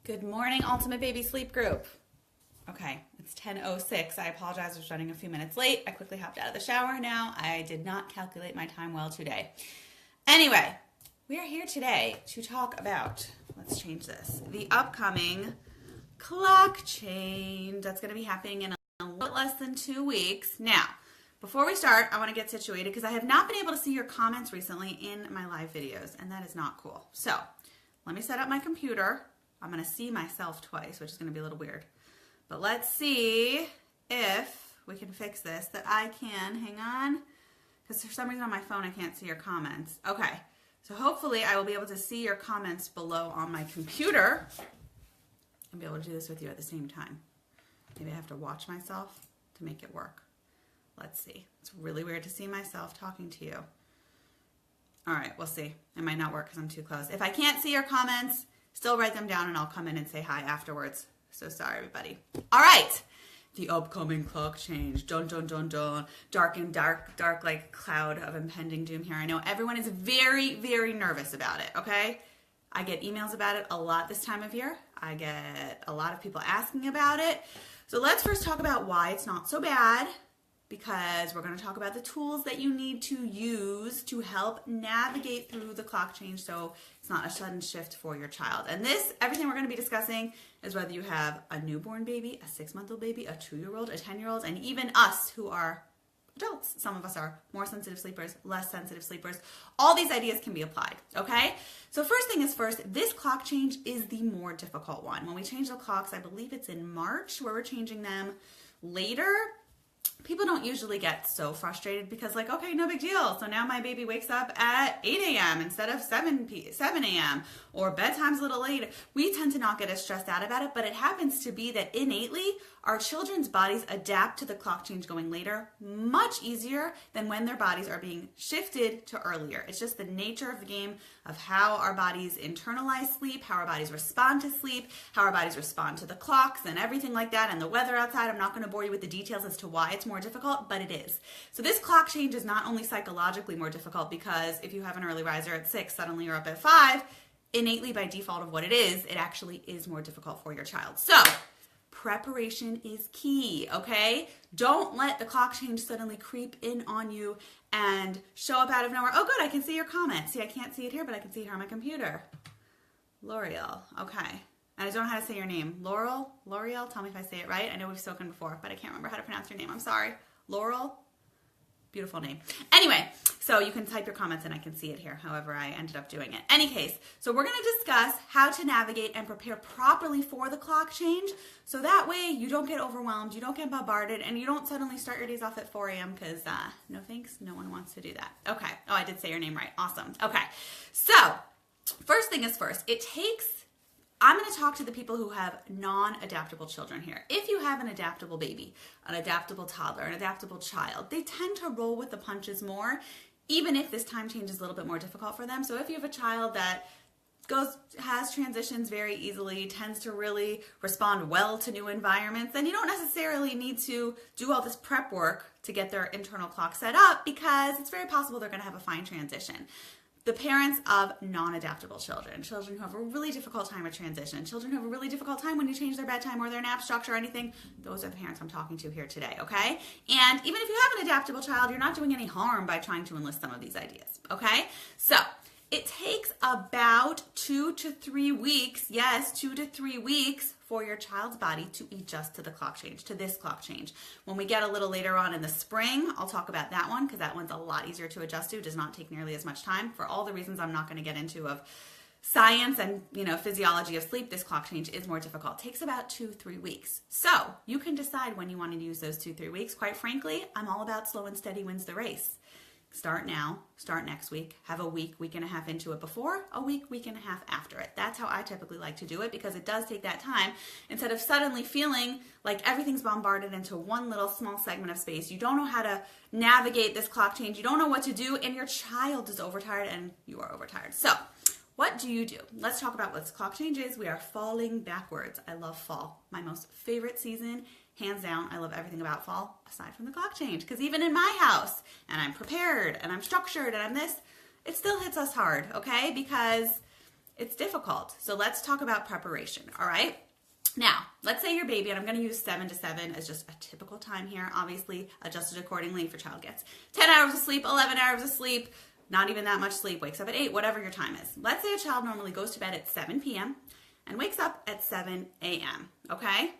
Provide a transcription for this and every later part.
Good morning, Ultimate Baby Sleep Group. Okay, it's 10:06. I apologize, I was running a few minutes late. I quickly hopped out of the shower now. I did not calculate my time well today. Anyway, we are here today to talk about, let's change this, the upcoming clock change that's going to be happening in a little less than 2 weeks. Now, before we start, I want to get situated because I have not been able to see your comments recently in my live videos, and that is not cool. So, let me set up my computer. I'm going to see myself twice, which is going to be a little weird. But let's see if we can fix this, that I can. Hang on. Because for some reason on my phone, I can't see your comments. Okay. So hopefully I will be able to see your comments below on my computer and be able to do this with you at the same time. Maybe I have to watch myself to make it work. Let's see. It's really weird to see myself talking to you. All right, we'll see. It might not work because I'm too close. If I can't see your comments, still write them down and I'll come in and say hi afterwards. So sorry, everybody. All right. The upcoming clock change. Dun, dun, dun, dun. Dark like cloud of impending doom here. I know everyone is very, very nervous about it, okay? I get emails about it a lot this time of year. I get a lot of people asking about it. So let's first talk about why it's not so bad, because we're going to talk about the tools that you need to use to help navigate through the clock change so it's not a sudden shift for your child. And everything we're going to be discussing is whether you have a newborn baby, a 6-month-old baby, a 2-year-old, a 10-year-old, and even us who are adults. Some of us are more sensitive sleepers, less sensitive sleepers. All these ideas can be applied, okay? So first thing is first, this clock change is the more difficult one. When we change the clocks, I believe it's in March where we're changing them later. People don't usually get so frustrated because like, okay, no big deal. So now my baby wakes up at 8 a.m. instead of 7 a.m. or bedtime's a little later. We tend to not get as stressed out about it, but it happens to be that innately our children's bodies adapt to the clock change going later much easier than when their bodies are being shifted to earlier. It's just the nature of the game of how our bodies internalize sleep, how our bodies respond to sleep, how our bodies respond to the clocks and everything like that, and the weather outside. I'm not going to bore you with the details as to why it's more difficult, but it is. So this clock change is not only psychologically more difficult because if you have an early riser at 6, suddenly you're up at 5, innately by default of what it is, it actually is more difficult for your child. So preparation is key, okay? Don't let the clock change suddenly creep in on you and show up out of nowhere. Oh, good, I can see your comment. See, I can't see it here, but I can see it here on my computer. L'Oreal, okay. And I don't know how to say your name. L'Oreal, tell me if I say it right. I know we've spoken before, but I can't remember how to pronounce your name. I'm sorry. Laurel? Beautiful name. Anyway, so you can type your comments and I can see it here, however I ended up doing it. Any case, so we're going to discuss how to navigate and prepare properly for the clock change so that way you don't get overwhelmed, you don't get bombarded, and you don't suddenly start your days off at 4 a.m. because no thanks, no one wants to do that. Okay. Oh, I did say your name right. Awesome. Okay. So first thing is first, I'm going to talk to the people who have non-adaptable children here. If you have an adaptable baby, an adaptable toddler, an adaptable child, they tend to roll with the punches more, even if this time change is a little bit more difficult for them. So if you have a child that has transitions very easily, tends to really respond well to new environments, then you don't necessarily need to do all this prep work to get their internal clock set up because it's very possible they're going to have a fine transition. The parents of non-adaptable children who have a really difficult time with transition, children who have a really difficult time when you change their bedtime or their nap structure or anything, those are the parents I'm talking to here today, okay? And even if you have an adaptable child, you're not doing any harm by trying to enlist some of these ideas, okay? So it takes about 2 to 3 weeks, yes, 2 to 3 weeks for your child's body to adjust to the clock change, to this clock change. When we get a little later on in the spring, I'll talk about that one because that one's a lot easier to adjust to. It does not take nearly as much time for all the reasons I'm not going to get into of science and physiology of sleep. This clock change is more difficult. It takes about 2-3 weeks. So you can decide when you want to use those 2-3 weeks. Quite frankly, I'm all about slow and steady wins the race. Start now, start next week, have a week and a half into it before, a week and a half after it. That's how I typically like to do it because it does take that time. Instead of suddenly feeling like everything's bombarded into one little small segment of space, you don't know how to navigate this clock change, you don't know what to do, and your child is overtired and you are overtired. So what do you do? Let's talk about what this clock change is. We are falling backwards. I love fall. My most favorite season. Hands down, I love everything about fall, aside from the clock change. Because even in my house, and I'm prepared, and I'm structured, and I'm this, it still hits us hard, okay? Because it's difficult. So let's talk about preparation, all right? Now, let's say your baby, and I'm going to use 7 to 7 as just a typical time here, obviously adjusted accordingly if your child gets 10 hours of sleep, 11 hours of sleep, not even that much sleep, wakes up at 8, whatever your time is. Let's say a child normally goes to bed at 7 p.m. and wakes up at 7 a.m., okay?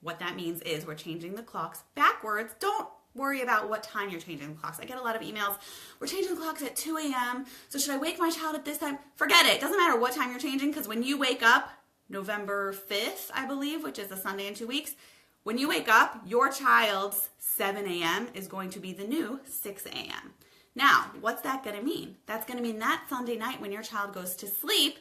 What that means is we're changing the clocks backwards. Don't worry about what time you're changing the clocks. I get a lot of emails. We're changing the clocks at 2 a.m., so should I wake my child at this time? Forget it. It doesn't matter what time you're changing, because when you wake up, November 5th, I believe, which is a Sunday in 2 weeks, when you wake up, your child's 7 a.m. is going to be the new 6 a.m. Now, what's that going to mean? That's going to mean that Sunday night when your child goes to sleep,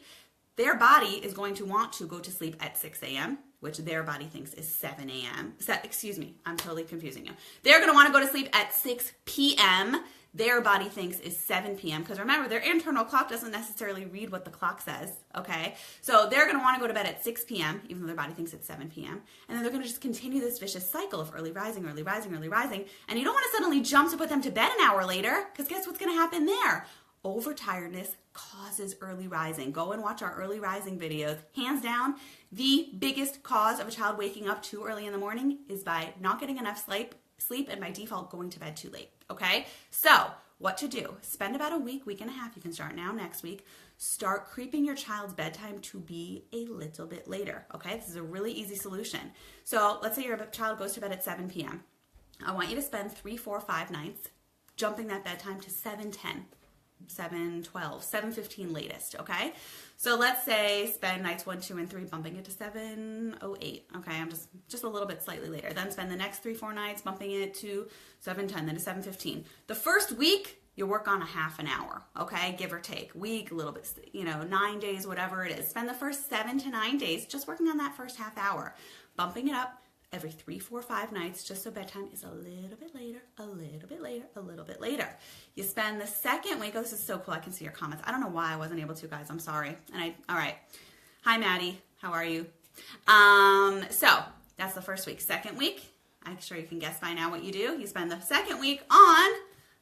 their body is going to want to go to sleep at 6 a.m., which their body thinks is 7 a.m. Excuse me, I'm totally confusing you. They're going to want to go to sleep at 6 p.m. Their body thinks is 7 p.m. Because remember, their internal clock doesn't necessarily read what the clock says, okay? So they're going to want to go to bed at 6 p.m., even though their body thinks it's 7 p.m. And then they're going to just continue this vicious cycle of early rising, early rising, early rising. And you don't want to suddenly jump to put them to bed an hour later, because guess what's going to happen there? Overtiredness causes early rising. Go and watch our early rising videos. Hands down, the biggest cause of a child waking up too early in the morning is by not getting enough sleep and by default going to bed too late, okay? So what to do? Spend about a week and a half. You can start now next week. Start creeping your child's bedtime to be a little bit later, okay? This is a really easy solution. So let's say your child goes to bed at 7 p.m. I want you to spend 3, 4, 5 nights jumping that bedtime to 7:10. 7:12, 7:15 latest, okay? So let's say spend nights 1, 2, and 3, bumping it to 7:08, okay? I'm just a little bit slightly later. Then spend the next 3, 4 nights bumping it to 7:10, then to 7:15. The first week, you work on a half an hour, okay? Give or take. Week, a little bit, 9 days, whatever it is. Spend the first 7 to 9 days just working on that first half hour, bumping it up every 3, 4, 5 nights, just so bedtime is a little bit later, a little bit later, a little bit later. You spend the second week, oh, this is so cool, I can see your comments. I don't know why I wasn't able to, guys, I'm sorry. All right. Hi, Maddie, how are you? So, that's the first week. Second week, I'm sure you can guess by now what you do. You spend the second week on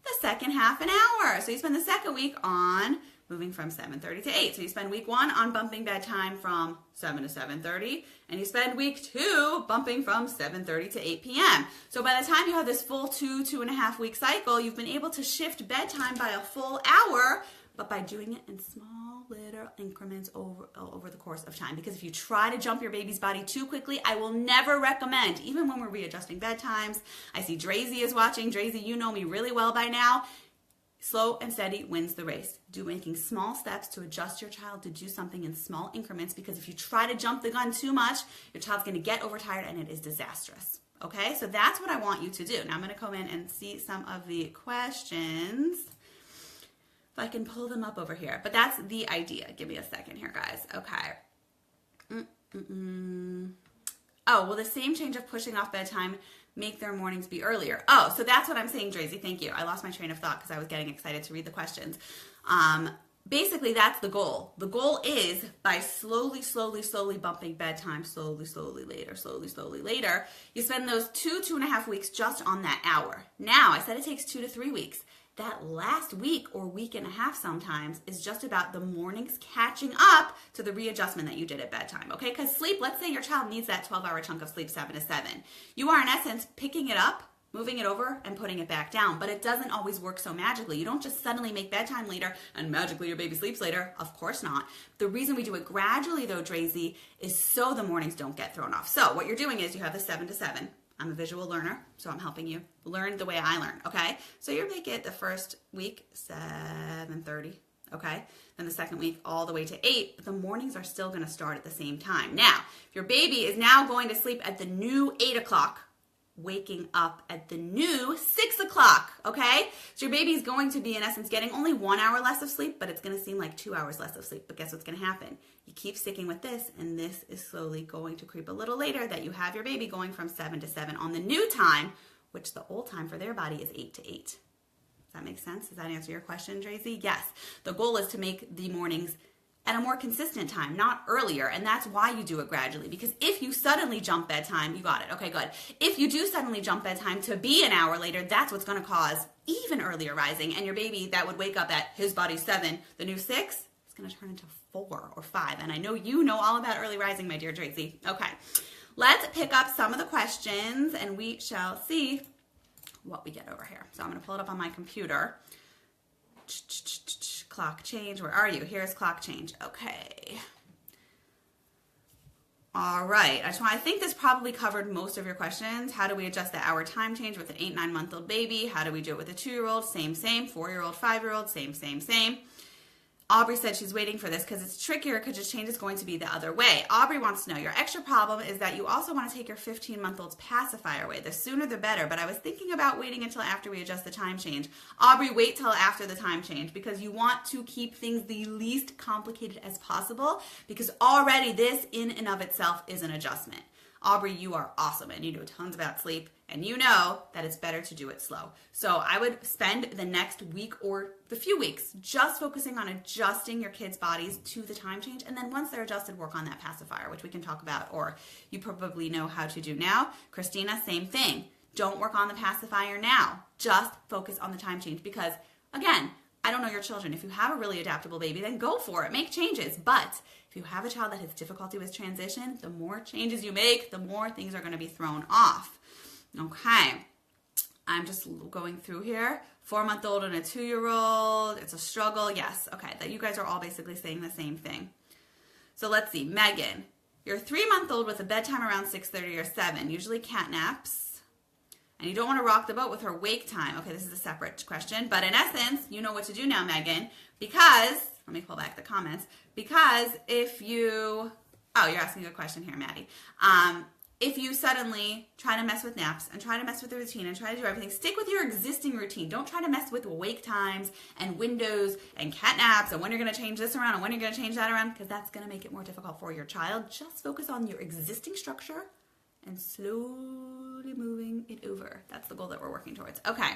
the second half an hour. So you spend the second week on moving from 7:30 to 8. So you spend week 1 on bumping bedtime from 7 to 7:30, and you spend week 2 bumping from 7:30 to 8 p.m. So by the time you have this full 2.5 week cycle, you've been able to shift bedtime by a full hour, but by doing it in small little increments over the course of time. Because if you try to jump your baby's body too quickly, I will never recommend, even when we're readjusting bedtimes. I see Drazy is watching. Drazy, you know me really well by now. Slow and steady wins the race. Making small steps to adjust your child to do something in small increments, because if you try to jump the gun too much, your child's going to get overtired and it is disastrous. Okay, so that's what I want you to do. Now I'm going to come in and see some of the questions. If I can pull them up over here. But that's the idea. Give me a second here, guys. Okay. Oh, will the same change of pushing off bedtime make their mornings be earlier? Oh, so that's what I'm saying, Drazy. Thank you. I lost my train of thought because I was getting excited to read the questions. Basically, that's the goal. The goal is by slowly bumping bedtime, slowly later, you spend those 2.5 weeks just on that hour. Now, I said it takes 2 to 3 weeks. That last week or week and a half sometimes is just about the mornings catching up to the readjustment that you did at bedtime, okay? Because sleep, let's say your child needs that 12-hour chunk of sleep 7 to 7. You are, in essence, picking it up, moving it over, and putting it back down. But it doesn't always work so magically. You don't just suddenly make bedtime later and magically your baby sleeps later. Of course not. The reason we do it gradually, though, Drazy, is so the mornings don't get thrown off. So what you're doing is you have the 7 to 7. I'm a visual learner, so I'm helping you learn the way I learn, okay? So you make it the first week, 7:30, okay? Then the second week all the way to 8, but the mornings are still gonna start at the same time. Now, if your baby is now going to sleep at the new 8 o'clock, waking up at the new 6 o'clock, okay? So your baby is going to be, in essence, getting only 1 hour less of sleep, but it's going to seem like 2 hours less of sleep. But guess what's going to happen? You keep sticking with this, and this is slowly going to creep a little later that you have your baby going from 7 to 7 on the new time, which the old time for their body is 8 to 8. Does that make sense? Does that answer your question, Drazy? Yes. The goal is to make the mornings at a more consistent time, not earlier, and that's why you do it gradually, because if you suddenly jump bedtime, you got it, okay, good. If you do suddenly jump bedtime to be an hour later, that's what's going to cause even earlier rising, and your baby that would wake up at his body's 7, the new 6, It's going to turn into 4 or 5. And I know you know all about early rising, my dear Tracy. Okay, let's pick up some of the questions and we shall see what we get over here. So I'm going to pull it up on my computer. Clock change. Where are you? Here's clock change. Okay. All right. I think this probably covered most of your questions. How do we adjust the hour time change with an 8-9-month-old baby? How do we do it with a 2-year-old? Same. 4-year-old, 5-year-old? Same. Aubrey said she's waiting for this because it's trickier because the change is going to be the other way. Aubrey wants to know, your extra problem is that you also want to take your 15-month-old's pacifier away. The sooner the better, but I was thinking about waiting until after we adjust the time change. Aubrey, wait till after the time change because you want to keep things the least complicated as possible because already this in and of itself is an adjustment. Aubrey, you are awesome and you know tons about sleep and you know that it's better to do it slow. So I would spend the next week or the few weeks just focusing on adjusting your kids' bodies to the time change. And then once they're adjusted, work on that pacifier, which we can talk about or you probably know how to do now. Christina, same thing. Don't work on the pacifier now. Just focus on the time change because, again, I don't know your children. If you have a really adaptable baby, then go for it. Make changes. But if you have a child that has difficulty with transition, the more changes you make, the more things are going to be thrown off. Okay. I'm just going through here. 4-month-old and a 2-year-old. It's a struggle. Yes. Okay. That you guys are all basically saying the same thing. So let's see. Megan, you're 3-month-old with a bedtime around 6:30 or 7, usually cat naps. And you don't want to rock the boat with her wake time. Okay, this is a separate question. But in essence, you know what to do now, Megan. Because, let me pull back the comments. Because if you, oh, you're asking a question here, Maddie. If you suddenly try to mess with naps and try to mess with the routine and try to do everything, stick with your existing routine. Don't try to mess with wake times and windows and cat naps and when you're going to change this around and when you're going to change that around because that's going to make it more difficult for your child. Just focus on your existing structure and slowly moving it over. That's the goal that we're working towards. Okay.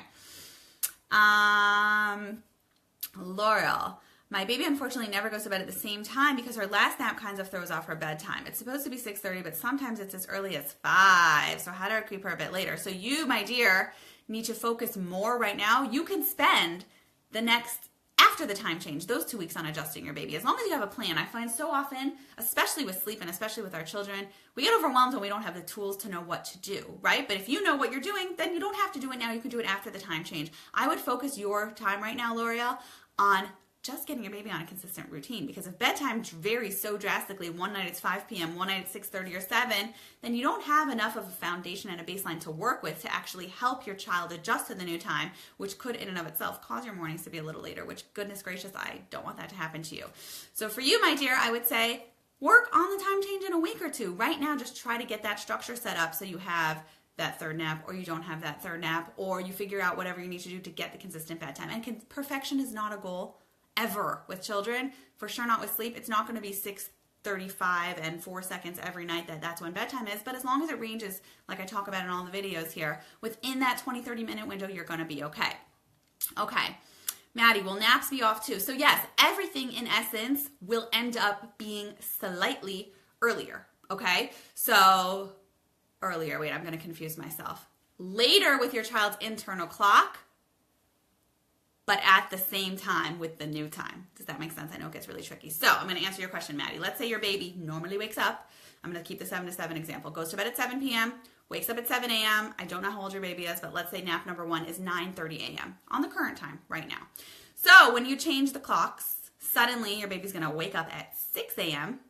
Laurel. My baby unfortunately never goes to bed at the same time because her last nap kind of throws off her bedtime. It's supposed to be 6:30, but sometimes it's as early as 5. So how do I keep her a bit later? So you, my dear, need to focus more right now. You can spend the next after the time change, those 2 weeks on adjusting your baby. As long as you have a plan. I find so often, especially with sleep and especially with our children, we get overwhelmed when we don't have the tools to know what to do, right? But if you know what you're doing, then you don't have to do it now. You can do it after the time change. I would focus your time right now, L'Oreal, on just getting your baby on a consistent routine because if bedtime varies so drastically, one night it's 5 p.m., one night it's 6:30 or 7, then you don't have enough of a foundation and a baseline to work with to actually help your child adjust to the new time, which could in and of itself cause your mornings to be a little later, which goodness gracious, I don't want that to happen to you. So for you, my dear, I would say work on the time change in a week or two. Right now, just try to get that structure set up so you have that third nap or you don't have that third nap or you figure out whatever you need to do to get the consistent bedtime. And perfection is not a goal ever with children, for sure not with sleep. It's not going to be 6:35 and 4 seconds every night that's when bedtime is, but as long as it ranges, like I talk about in all the videos here, within that 20-30 minute window, you're going to be okay. Okay. Maddie, will naps be off too? So yes, everything in essence will end up being slightly earlier, okay? So earlier, wait, I'm going to confuse myself. Later with your child's internal clock, but at the same time with the new time. Does that make sense? I know it gets really tricky. So I'm going to answer your question, Maddie. Let's say your baby normally wakes up. I'm going to keep the 7 to 7 example. Goes to bed at 7 p.m., wakes up at 7 a.m. I don't know how old your baby is, but let's say nap number 1 is 9:30 a.m. on the current time right now. So when you change the clocks, suddenly your baby's going to wake up at 6 a.m.,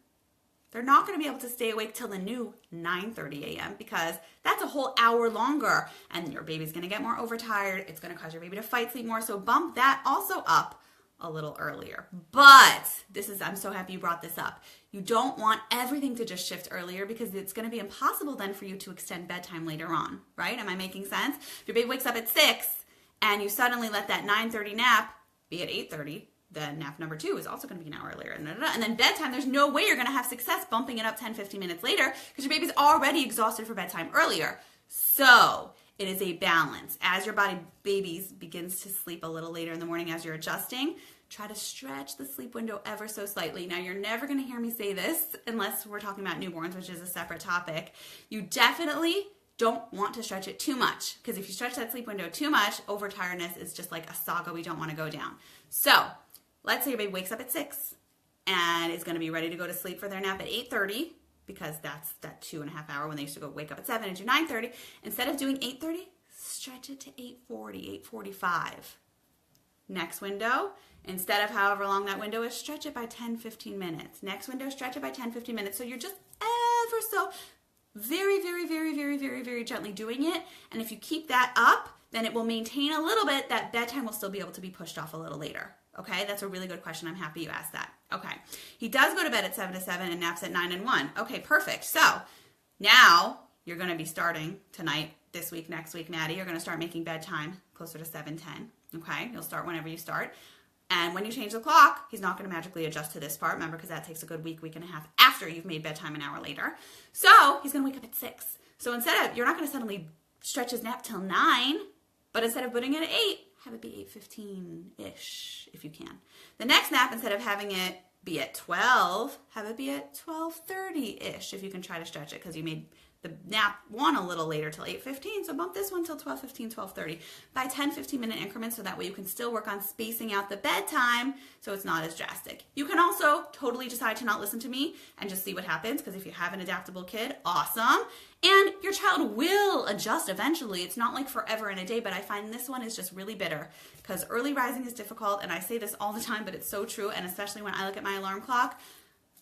they're not going to be able to stay awake till the new 9:30 a.m. because that's a whole hour longer and your baby's going to get more overtired. It's going to cause your baby to fight sleep more. So bump that also up a little earlier. But I'm so happy you brought this up. You don't want everything to just shift earlier because it's going to be impossible then for you to extend bedtime later on, right? Am I making sense? If your baby wakes up at 6 and you suddenly let that 9:30 nap be at 8:30, then nap number 2 is also going to be an hour earlier. And then bedtime, there's no way you're going to have success bumping it up 10, 15 minutes later because your baby's already exhausted for bedtime earlier. So it is a balance. As your baby begins to sleep a little later in the morning as you're adjusting, try to stretch the sleep window ever so slightly. Now, you're never going to hear me say this unless we're talking about newborns, which is a separate topic. You definitely don't want to stretch it too much because if you stretch that sleep window too much, overtiredness is just like a saga we don't want to go down. So let's say your baby wakes up at 6 and is going to be ready to go to sleep for their nap at 8:30, because that's that 2.5 hour when they used to go wake up at 7 and do 9:30. Instead of doing 8:30, stretch it to 8:40, 8:45. Next window, instead of however long that window is, stretch it by 10, 15 minutes. Next window, stretch it by 10, 15 minutes. So you're just ever so very, very, very, very, very, very gently doing it. And if you keep that up, then it will maintain a little bit. That bedtime will still be able to be pushed off a little later. Okay, that's a really good question. I'm happy you asked that. Okay, he does go to bed at 7 to 7 and naps at 9 and 1. Okay, perfect. So now you're going to be starting tonight, this week, next week, Maddie. You're going to start making bedtime closer to 7:10. Okay, you'll start whenever you start. And when you change the clock, he's not going to magically adjust to this part, remember, because that takes a good week, week and a half after you've made bedtime an hour later. So he's going to wake up at 6. So instead of, you're not going to suddenly stretch his nap till 9, but instead of putting it at 8, have it be 8:15-ish if you can. The next nap, instead of having it be at 12, have it be at 12:30-ish if you can try to stretch it, because you made the nap one a little later till 8:15, so bump this one till 12:15, 12:30 by 10, 15-minute increments, so that way you can still work on spacing out the bedtime so it's not as drastic. You can also totally decide to not listen to me and just see what happens, because if you have an adaptable kid, awesome. And your child will adjust eventually. It's not like forever in a day, but I find this one is just really bitter, because early rising is difficult, and I say this all the time, but it's so true, and especially when I look at my alarm clock.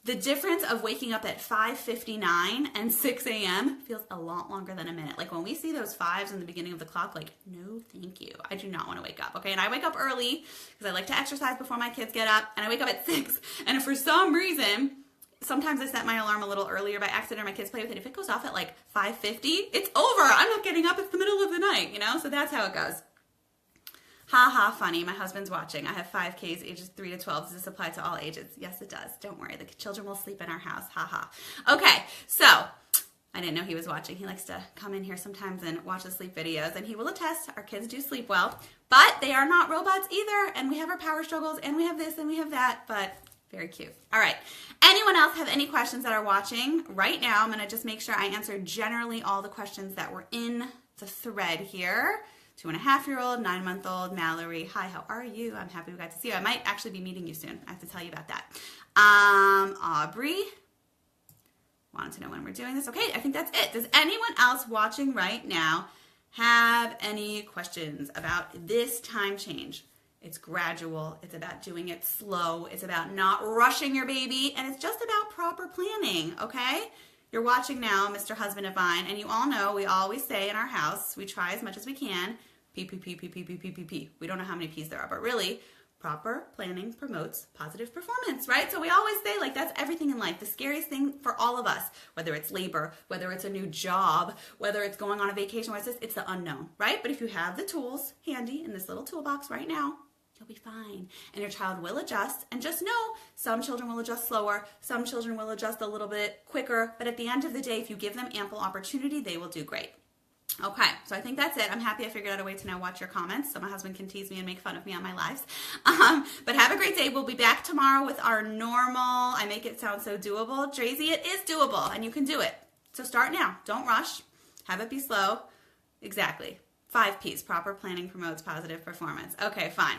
The difference of waking up at 5:59 and 6 a.m. feels a lot longer than a minute. Like when we see those 5s in the beginning of the clock, like, no, thank you. I do not want to wake up, okay? And I wake up early because I like to exercise before my kids get up, and I wake up at 6. And if for some reason, sometimes I set my alarm a little earlier by accident, or my kids play with it. If it goes off at like 5:50, it's over. I'm not getting up. It's the middle of the night, you know? So that's how it goes. Ha ha, funny. My husband's watching. I have 5 Ks, ages 3 to 12. Does this apply to all ages? Yes, it does. Don't worry. The children will sleep in our house. Ha ha. Okay, so I didn't know he was watching. He likes to come in here sometimes and watch the sleep videos, and he will attest our kids do sleep well, but they are not robots either, and we have our power struggles, and we have this, and we have that, but very cute. All right. Anyone else have any questions that are watching? Right now, I'm going to just make sure I answer generally all the questions that were in the thread here. 2.5-year-old, 9-month-old, Mallory. Hi, how are you? I'm happy we got to see you. I might actually be meeting you soon. I have to tell you about that. Aubrey wanted to know when we're doing this. Okay, I think that's it. Does anyone else watching right now have any questions about this time change? It's gradual. It's about doing it slow. It's about not rushing your baby, and it's just about proper planning, okay? You're watching now, Mr. Husband of Mine, and you all know we always say in our house, we try as much as we can, P, P, P, P, P, P, P, P, P. We don't know how many P's there are, but really, proper planning promotes positive performance, right? So we always say, like, that's everything in life. The scariest thing for all of us, whether it's labor, whether it's a new job, whether it's going on a vacation, it's the unknown, right? But if you have the tools handy in this little toolbox right now, you'll be fine. And your child will adjust. And just know, some children will adjust slower, some children will adjust a little bit quicker, but at the end of the day, if you give them ample opportunity, they will do great. Okay, so I think that's it. I'm happy I figured out a way to now watch your comments so my husband can tease me and make fun of me on my lives. But have a great day. We'll be back tomorrow with our normal, I make it sound so doable. Drazy, it is doable, and you can do it. So start now. Don't rush. Have it be slow. Exactly. 5 P's. Proper planning promotes positive performance. Okay, fine.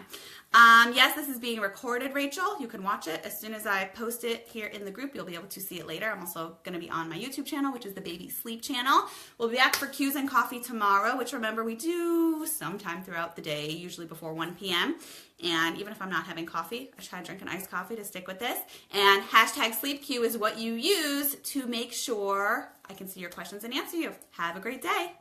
Yes, this is being recorded, Rachel. You can watch it as soon as I post it here in the group. You'll be able to see it later. I'm also going to be on my YouTube channel, which is the Baby Sleep channel. We'll be back for Q's and Coffee tomorrow, which remember we do sometime throughout the day, usually before 1 p.m. And even if I'm not having coffee, I try to drink an iced coffee to stick with this. And #SleepQ is what you use to make sure I can see your questions and answer you. Have a great day.